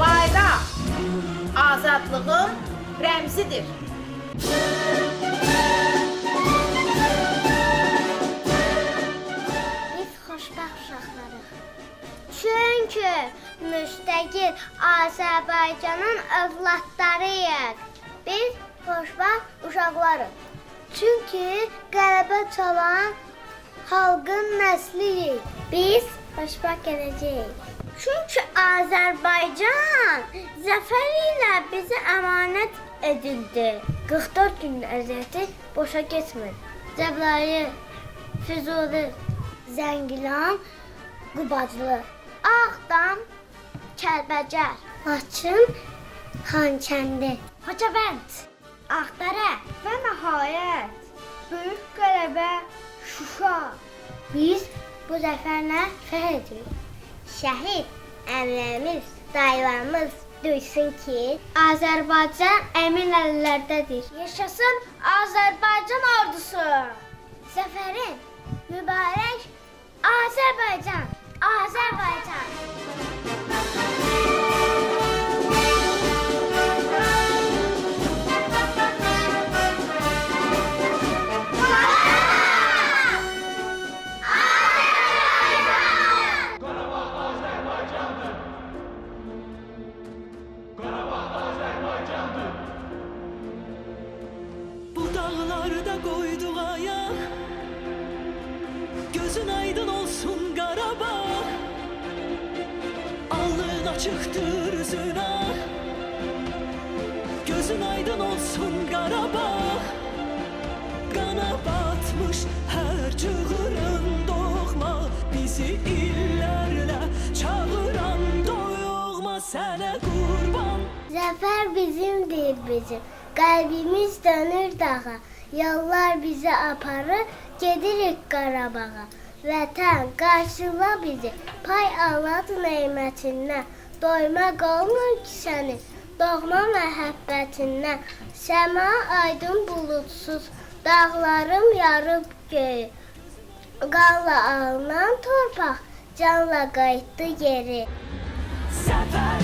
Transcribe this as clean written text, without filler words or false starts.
Bayram azadlığın rəmzidir. Biz xoşbəxt uşaqlarıq. Çünki müstəqil Azərbaycanın övladlarıyıq. Biz xoşbəxt uşaqlarıq. Çünki qələbə çalan xalqın nəsliyik. Biz xoşbəxt gələcəyik. Çünki Azərbaycan zəfər ilə bizə əmanət edildi. 44 gün əziyyəti boşa getmir. Cəbrayıl, Füzuli, Zəngilan, Qubadlı, Ağdam, Kəlbəcər, Laçın, Xankəndi, Xocavənd, Ağdərə və nəhayət böyük qələbə Şuşa. Biz bu zəfərlə fəxr edirik. Şəhid əmrəmiz, dayılarımız duysun ki, Azərbaycan əmin əllərdədir. Yaşasın Azərbaycan ordusu. Zəfərin mübarək Azərbaycan, Azərbaycan. Dağlarda koyduk ayak, gözün aydın olsun Qarabağ. Alnın açıktır üzüne, gözün aydın olsun Qarabağ. Qana batmış hər cığırın doğma, bizi illərlə çağıran doyuğma sənə qurban. Zəfər bizimdir bizim. Qəlbimiz dönür dağa, yollar bizi aparır, gedirik Qarabağa. Vətən qarşıla bizi, pay anlat neymətindən, doymaq olmur ki səni, doğma məhəbbətindən. Səma aydın bulutsuz, dağlarım yarıb göyü, qanla alınan torpaq, canla qayıtdı geri. Zəfər